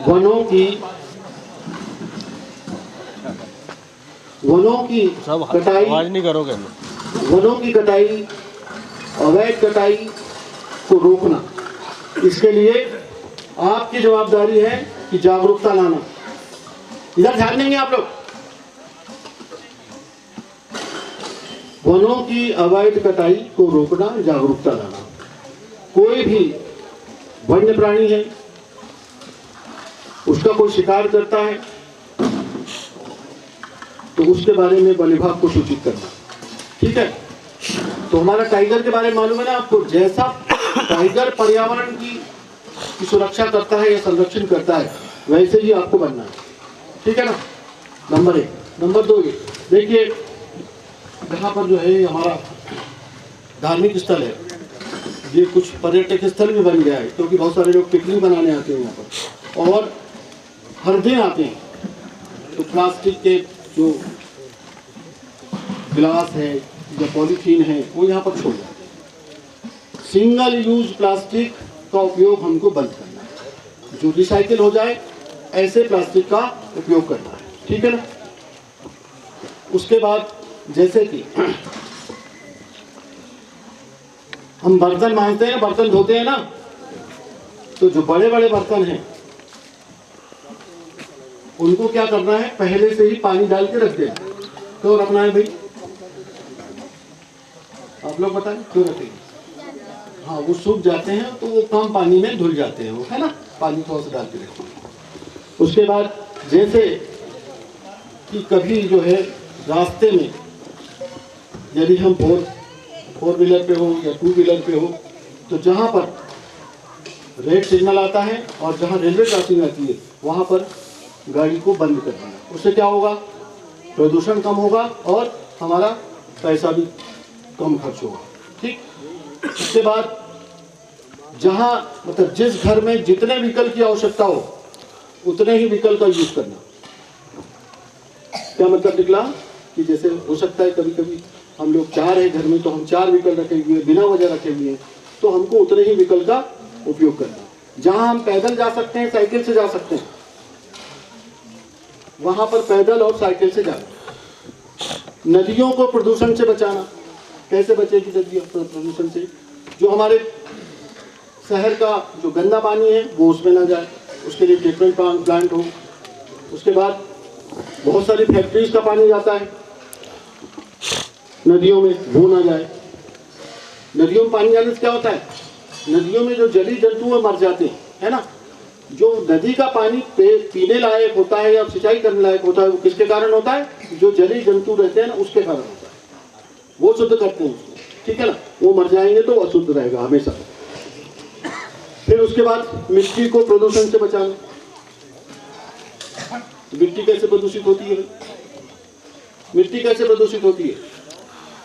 वनों की कटाई, आवाज नहीं करोगे? वनों की कटाई, अवैध कटाई को रोकना। इसके लिए आपकी जवाबदारी है कि जागरूकता लाना। इधर ध्यान देंगे आप लोग। वनों की अवैध कटाई को रोकना, जागरूकता लाना। कोई भी वन्य प्राणी है, उसका कोई शिकार करता है तो उसके बारे में वन विभाग को सूचित करना, ठीक है। तो हमारा टाइगर के बारे में मालूम है ना आपको। जैसा टाइगर पर्यावरण की सुरक्षा करता है या संरक्षण करता है, वैसे ही आपको बनना है, ठीक है ना। नंबर 1। नंबर 2 ये देखिए, यहाँ पर जो है हमारा धार्मिक स्थल है, ये कुछ पर्यटक स्थल भी बन गया है, क्योंकि बहुत सारे लोग पिकनिक बनाने आते हैं यहाँ पर और हर दिन आते हैं। तो प्लास्टिक के जो गिलास है या पॉलीथीन है वो यहाँ पर छोड़ जाते हैं। सिंगल यूज प्लास्टिक का उपयोग हमको बंद करना है। जो रिसाइकिल हो जाए ऐसे प्लास्टिक का उपयोग करना है, ठीक है ना। उसके बाद जैसे कि हम बर्तन मांजते हैं, बर्तन धोते हैं ना, तो जो बड़े बड़े बर्तन हैं उनको क्या करना है? पहले से ही पानी डाल के रख देना। क्यों रखना है भाई? आप लोग बताएं क्यों रखेंगे? हाँ, वो सूख जाते हैं तो वो कम पानी में धुल जाते हैं, वो है ना, पानी थोड़ा सा डाल के रखें। उसके बाद जैसे कि कभी जो है रास्ते में यदि हम फोर व्हीलर पे हो या 2 व्हीलर पे हो, तो जहाँ पर रेड सिग्नल आता है और जहाँ रेलवे क्रॉसिंग आती है वहाँ पर गाड़ी को बंद कर देना। उससे क्या होगा? प्रदूषण कम होगा और हमारा पैसा भी कम खर्च होगा, ठीक। उसके बाद जहाँ मतलब जिस घर में जितने व्हीकल की आवश्यकता हो उतने ही व्हीकल का यूज करना। क्या मतलब निकला कि जैसे हो सकता है कभी कभी हम लोग 4 हैं घर में, तो हम 4 व्हीकल रखे हुए बिना वजह रखे हुए हैं, तो हमको उतने ही व्हीकल का उपयोग करना। जहाँ हम पैदल जा सकते हैं, साइकिल से जा सकते हैं, वहां पर पैदल और साइकिल से जाना। नदियों को प्रदूषण से बचाना। कैसे बचेगी नदियाँ प्रदूषण से? जो हमारे शहर का जो गंदा पानी है वो उसमें ना जाए, उसके लिए ट्रीटमेंट प्लांट हो। उसके बाद बहुत सारी फैक्ट्रीज का पानी जाता है नदियों में, वो ना जाए। नदियों में पानी जाने से क्या होता है? नदियों में जो जलीय जंतु है मर जाते हैं, है ना। जो नदी का पानी पीने लायक होता है या सिंचाई करने लायक होता है वो किसके कारण होता है? जो जलीय जंतु रहते हैं ना उसके कारण होता है, वो शुद्ध करते हैं उसको, ठीक है ना। वो मर जाएंगे तो अशुद्ध रहेगा हमेशा। फिर उसके बाद मिट्टी को प्रदूषण से बचाना। मिट्टी कैसे प्रदूषित होती है? मिट्टी कैसे प्रदूषित होती है?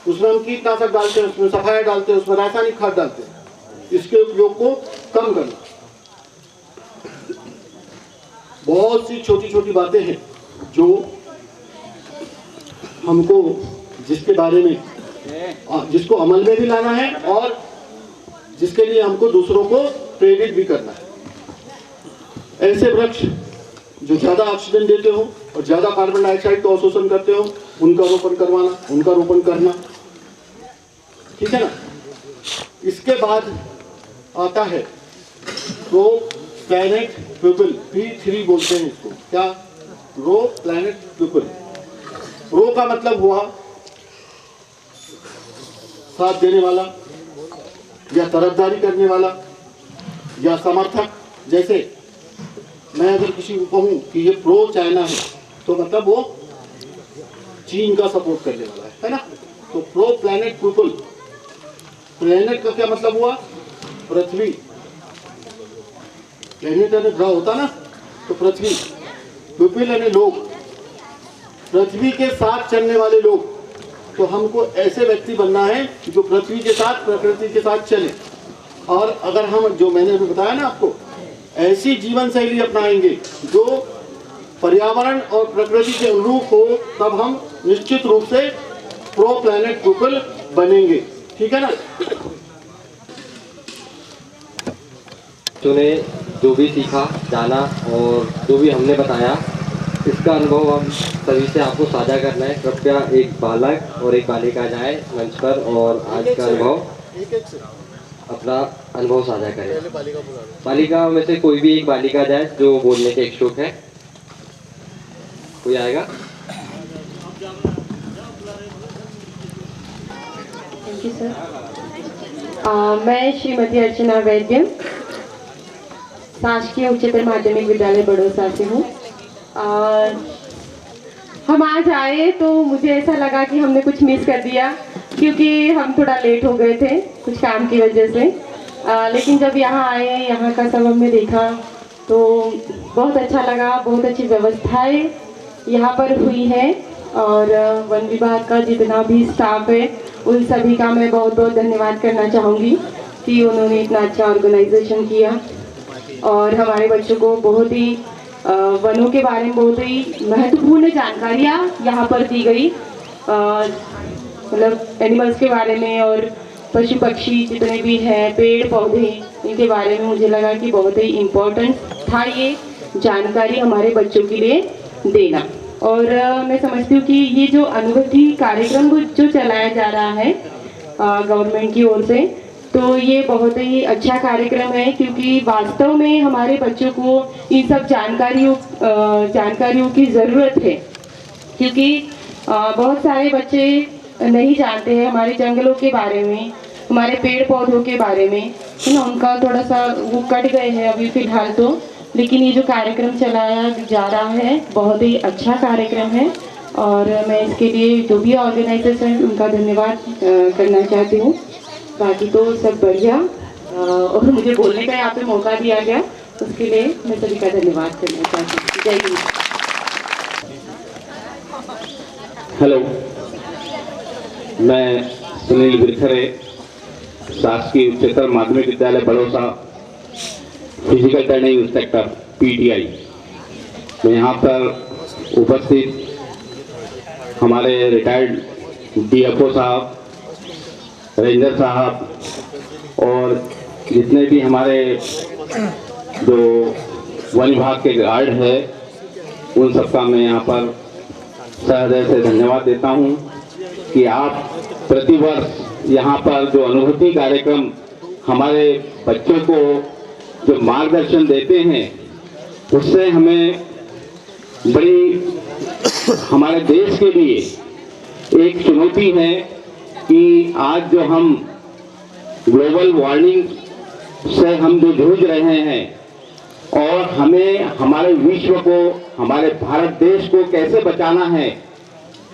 उसमें हम कीटनाशक डालते हैं, उसमें सफाया डालते हैं, उसमें रासायनिक खाद डालते हैं। इसके उपयोग को कम करना। बहुत सी छोटी छोटी बातें हैं जो हमको जिसके बारे में जिसको अमल में भी लाना है और जिसके लिए हमको दूसरों को प्रेरित भी करना है। ऐसे वृक्ष जो ज़्यादा ऑक्सीजन देते हो और ज़्यादा कार्बन डाइऑक्साइड का अवशोषण करते हो उनका रोपण करवाना, उनका रोपण करना, ठीक है ना। इसके बाद आता है रो प्लैनेट पीपल, P3 बोलते हैं इसको। क्या? रो प्लैनेट पीपल। रो का मतलब हुआ साथ देने वाला या तरफदारी करने वाला या समर्थक। जैसे मैं अगर किसी को कहूँ कि ये प्रो चाइना है तो मतलब वो चीन का सपोर्ट करने वाला है ना। तो प्रो प्लैनेट पीपल, प्लैनेट का क्या मतलब हुआ? पृथ्वी। प्लैनेट यानी ग्रह होता ना, तो पृथ्वी। पीपल यानी लोग, पृथ्वी के साथ चलने वाले लोग। तो हमको ऐसे व्यक्ति बनना है जो पृथ्वी के साथ, प्रकृति के साथ चले। और अगर हम, जो मैंने अभी बताया ना आपको, ऐसी जीवन शैली अपनाएंगे जो पर्यावरण और प्रकृति के अनुरूप हो, तब हम निश्चित रूप से प्रो प्लैनेट पीपल बनेंगे, ठीक है ना। तूने जो भी सीखा, जाना और जो भी हमने बताया, इसका अनुभव हम सभी से आपको साझा करना है। कृपया एक बालक और एक बालिका जाए मंच पर और आज का अनुभव, अपना अनुभव साझा करें। बालिका में से कोई भी एक बालिका जाए जो बोलने के इच्छुक है। कोई आएगा? Thank you sir. मैं श्रीमती अर्चना वैद्य, शासकीय उच्चतर माध्यमिक विद्यालय बड़ौसा से हूँ। हम आज आए तो मुझे ऐसा लगा कि हमने कुछ मिस कर दिया, क्योंकि हम थोड़ा लेट हो गए थे कुछ काम की वजह से। लेकिन जब यहाँ आए, यहाँ का सब हमने देखा तो बहुत अच्छा लगा। बहुत अच्छी व्यवस्थाएं यहाँ पर हुई है और वन विभाग का जितना भी स्टाफ है उन सभी का मैं बहुत बहुत धन्यवाद करना चाहूँगी कि उन्होंने इतना अच्छा ऑर्गेनाइजेशन किया और हमारे बच्चों को बहुत ही वनों के बारे में बहुत ही महत्वपूर्ण जानकारियाँ यहाँ पर दी गई। मतलब एनिमल्स के बारे में और पशु पक्षी जितने भी हैं, पेड़ पौधे, इनके बारे में मुझे लगा कि बहुत ही इम्पोर्टेंट था ये जानकारी हमारे बच्चों के लिए देना। और मैं समझती हूँ कि ये जो अनुभूति कार्यक्रम जो चलाया जा रहा है गवर्नमेंट की ओर से, तो ये बहुत ही अच्छा कार्यक्रम है, क्योंकि वास्तव में हमारे बच्चों को इन सब जानकारियों की ज़रूरत है। क्योंकि बहुत सारे बच्चे नहीं जानते हैं हमारे जंगलों के बारे में, हमारे पेड़ पौधों के बारे में, है ना। उनका थोड़ा सा वो कट गए हैं अभी फ़िलहाल तो, लेकिन ये जो कार्यक्रम चलाया जा रहा है बहुत ही अच्छा कार्यक्रम है और मैं इसके लिए जो भी ऑर्गेनाइजर्स हैं उनका धन्यवाद करना चाहती हूँ। बाकी तो सब बढ़िया और मुझे बोलने का यहाँ पे मौका दिया गया, उसके लिए मैं सभी का धन्यवाद करना चाहती हूँ। जय हिंद। हेलो, मैं सुनील बिरखरे, शासकीय उच्चतर माध्यमिक विद्यालय बड़ौसा, फिजिकल ट्रेनिंग इंस्ट्रक्टर PTI। मैं यहाँ पर उपस्थित हमारे रिटायर्ड DFO साहब, रेंजर साहब और जितने भी हमारे जो वन विभाग के गार्ड है, उन सबका मैं यहाँ पर सहृदय से धन्यवाद देता हूँ कि आप प्रतिवर्ष यहाँ पर जो अनुभूति कार्यक्रम हमारे बच्चों को जो मार्गदर्शन देते हैं, उससे हमें बड़ी हमारे देश के लिए एक चुनौती है कि आज जो हम ग्लोबल वार्मिंग से हम जो जूझ रहे हैं और हमें हमारे विश्व को, हमारे भारत देश को कैसे बचाना है,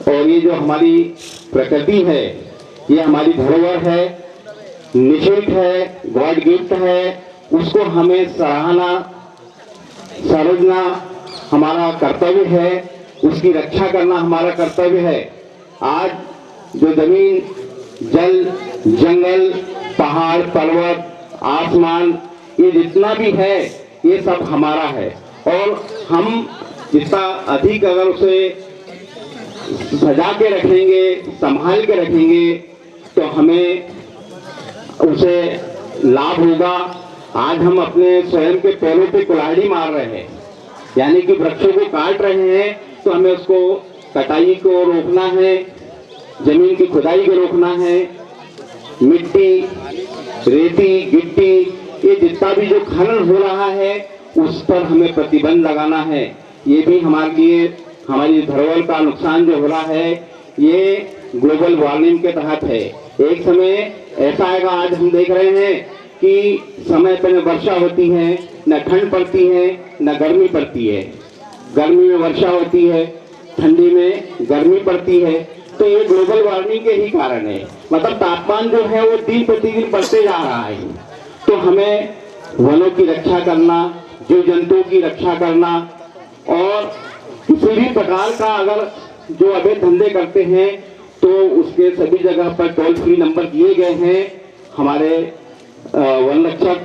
और ये जो हमारी प्रकृति है ये हमारी धरोहर है, निःशुल्क है, गॉड गिफ्ट है, उसको हमें सराहना समझना हमारा कर्तव्य है, उसकी रक्षा करना हमारा कर्तव्य है। आज जो जमीन, जल, जंगल, पहाड़, पर्वत, आसमान, ये जितना भी है ये सब हमारा है और हम जितना अधिक अगर उसे सजा के रखेंगे, संभाल के रखेंगे, तो हमें उसे लाभ होगा। आज हम अपने स्वयं के पैरों पे कुल्हाड़ी मार रहे हैं, यानी कि वृक्षों को काट रहे हैं तो हमें उसको कटाई को रोकना है, जमीन की खुदाई को रोकना है, मिट्टी, रेती, गिट्टी, ये जितना भी जो खनन हो रहा है उस पर हमें प्रतिबंध लगाना है। ये भी हमारे लिए, हमारी धरोहर का नुकसान जो हो रहा है ये ग्लोबल वार्मिंग के तहत है। एक समय ऐसा आएगा, आज हम देख रहे हैं कि समय पर न वर्षा होती है, न ठंड पड़ती है, न गर्मी पड़ती है। गर्मी में वर्षा होती है, ठंडी में गर्मी पड़ती है। तो ये ग्लोबल वार्मिंग के ही कारण है। मतलब तापमान जो है वो दिन प्रतिदिन बढ़ते जा रहा है। तो हमें वनों की रक्षा करना, जीव जंतुओं की रक्षा करना, और किसी भी प्रकार का अगर जो अवैध धंधे करते हैं तो उसके सभी जगह पर टोल फ्री नंबर दिए गए हैं हमारे वन रक्षक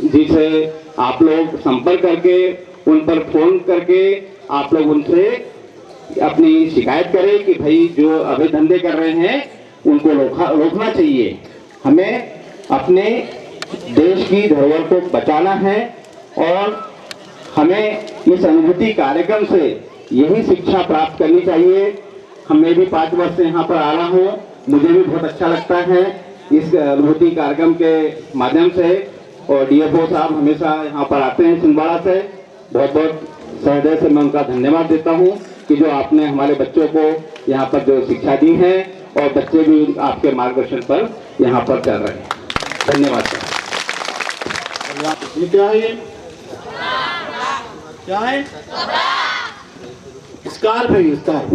जी से आप लोग संपर्क करके, उन पर फोन करके आप लोग उनसे अपनी शिकायत करें कि भाई जो अवैध धंधे कर रहे हैं उनको रोकना चाहिए। हमें अपने देश की धरोहर को बचाना है और हमें इस अनुभूति कार्यक्रम से यही शिक्षा प्राप्त करनी चाहिए। मैं भी 5 वर्ष से यहाँ पर आ रहा हूँ, मुझे भी बहुत अच्छा लगता है इस अनुभूति कार्यक्रम के माध्यम से। और डीएफओ साहब हमेशा यहाँ पर आते हैं छिंदवाड़ा से, बहुत बहुत सहृदय से मैं उनका धन्यवाद देता हूँ कि जो आपने हमारे बच्चों को यहाँ पर जो शिक्षा दी है और बच्चे भी आपके मार्गदर्शन पर यहाँ पर चल रहे हैं। धन्यवाद सर। ये क्या है? ये क्या है? स्कार्फ है, ये स्कार्फ।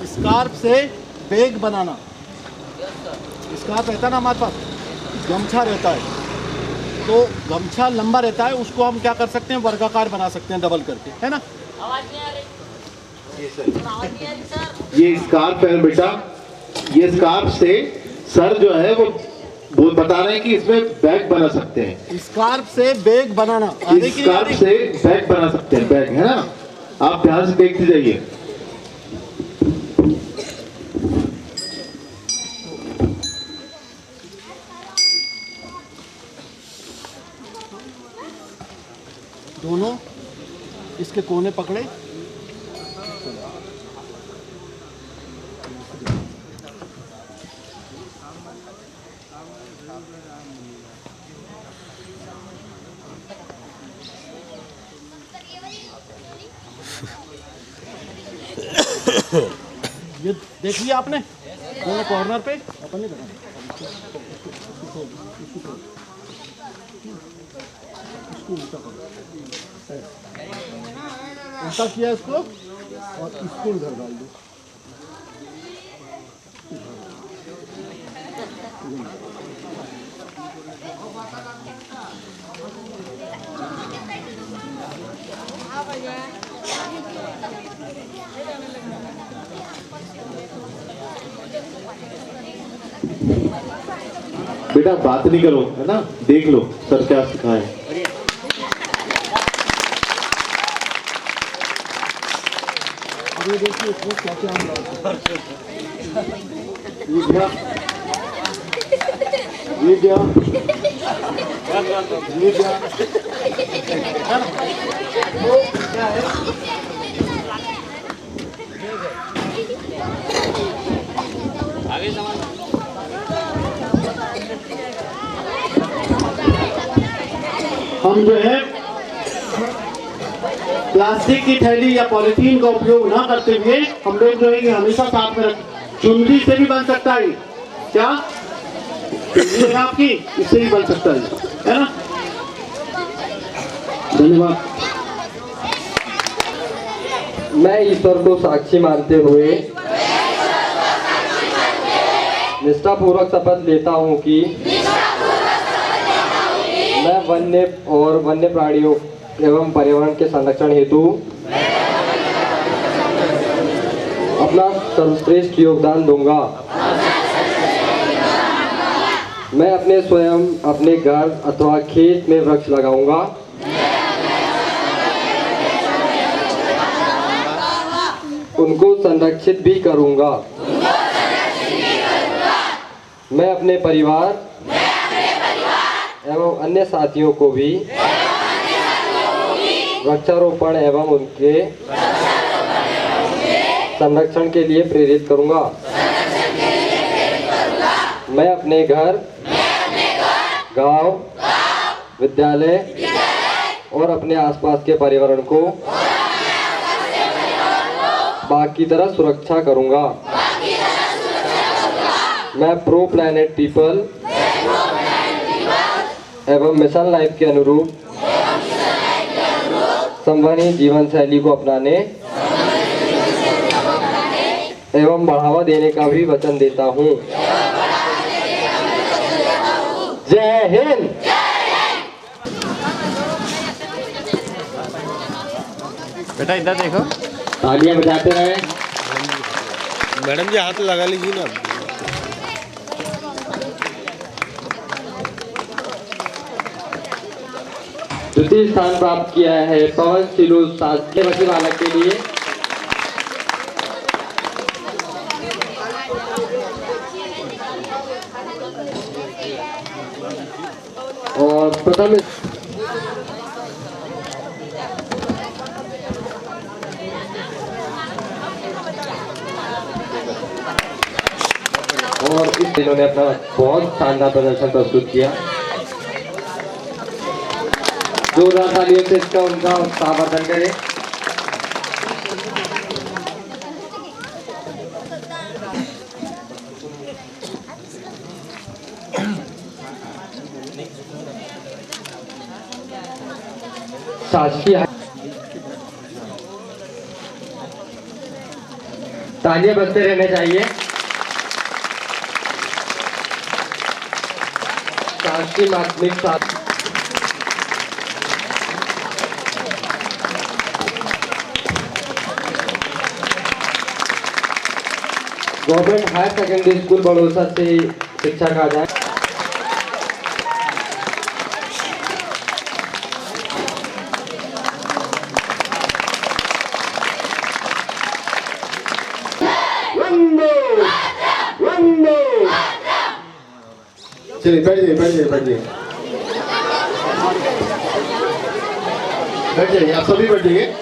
स्कार्फ से बैग बनाना। स्कार्फ रहता है ना हमारे पास, गमछा रहता है, तो गमछा लंबा रहता है, उसको हम क्या कर सकते हैं, वर्गाकार बना सकते हैं डबल करके, है ना। ये स्कार्फ है बेटा, ये स्कार्फ से सर जो है वो बता रहे हैं कि इसमें बैग बना सकते हैं। स्कार्फ से बैग बनाना, इस स्कार्फ से बैग बना सकते हैं, बैग है ना। आप ध्यान से देखते जाइए। दोनों इसके कोने पकड़े, ये देख लिया आपने दोनों कॉर्नर पे, अपन नहीं करना, उल्टा किया इसको और इसको इधर डाल दो। बेटा बात नहीं करो, है ना, देख लो सर क्या सिखाए। अब ये देखिए इसको क्या क्या हम ये क्या क्या है। हम जो है प्लास्टिक की थैली या पॉलीथीन का उपयोग ना करते हुए हम लोग जो है ये हमेशा साथ में रख, चुनरी से भी बन सकता है, क्या चुनरी है आपकी, इससे भी बन सकता है ना। धन्यवाद। मैं ईश्वर को साक्षी मानते हुए निष्ठापूर्वक शपथ लेता हूँ कि मैं वन्य और वन्य प्राणियों एवं पर्यावरण के संरक्षण हेतु अपना सर्वश्रेष्ठ योगदान दूंगा। मैं अपने स्वयं अपने घर अथवा खेत में वृक्ष लगाऊंगा। उनको संरक्षित भी करूंगा। मैं अपने परिवार एवं अन्य साथियों को भी वृक्षारोपण एवं उनके संरक्षण के लिए प्रेरित करूंगा। मैं अपने घर, गांव, विद्यालय और अपने आसपास के पर्यावरण को बाघ की तरह सुरक्षा करूंगा। मैं प्रो प्लैनेट पीपल एवं मिशन लाइफ के अनुरूप संवहनी जीवन शैली को अपनाने एवं बढ़ावा देने का भी वचन देता हूँ। जय हिंद। बेटा इधर देखो। तालियां बजाते रहे। मैडम जी हाथ लगा लीजिए ना। द्वितीय स्थान प्राप्त किया है पवन सिलू शासकीय बच्चे बालक के लिए। और प्रथम और इस दिनों ने अपना बहुत शानदार प्रदर्शन प्रस्तुत किया। जोरदार तालियों से इसका उनका उत्साहवर्धन करें। शासकीय तालियां बजते रहने चाहिए। शासकीय माध्यमिक गवर्नमेंट हायर सेकेंडरी स्कूल बड़ौसा से शिक्षा का जाए। चलिए बैठ जाइए बैठ जाइए बैठ जाइए बैठ जाइए, आप सभी बैठ जाइए।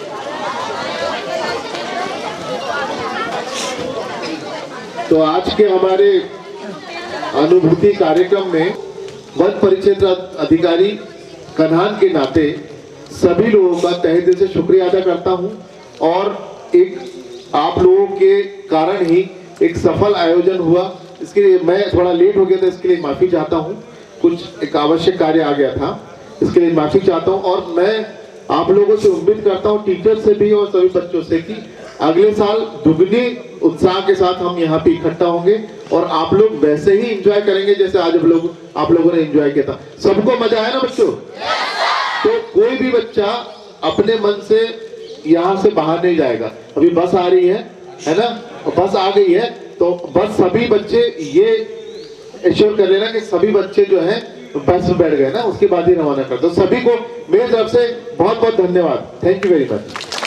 तो आज के हमारे अनुभूति कार्यक्रम में वन परिक्षेत्र अधिकारी कन्हान के नाते सभी लोगों का तहे दिल से शुक्रिया अदा करता हूं और एक आप लोगों के कारण ही एक सफल आयोजन हुआ। इसके लिए मैं थोड़ा लेट हो गया था, इसके लिए माफी चाहता हूं। कुछ एक आवश्यक कार्य आ गया था, इसके लिए माफी चाहता हूं। और मैं आप लोगों से उम्मीद करता हूं, टीचर से भी और सभी बच्चों से, कि अगले साल दुगने उत्साह के साथ हम यहाँ पे इकट्ठा होंगे और आप लोग वैसे ही एंजॉय करेंगे जैसे आज आप लोगों ने एंजॉय किया था। सबको मजा आया ना बच्चों? तो कोई भी बच्चा अपने मन से यहाँ से बाहर नहीं जाएगा। अभी बस आ रही है ना? बस आ गई है, तो बस सभी बच्चे ये एश्योर कर लेना कि सभी बच्चे जो हैं बस में बैठ गए ना, उसके बाद ही रवाना कर दो। सभी को मेरी तरफ से बहुत बहुत धन्यवाद। Thank you very much.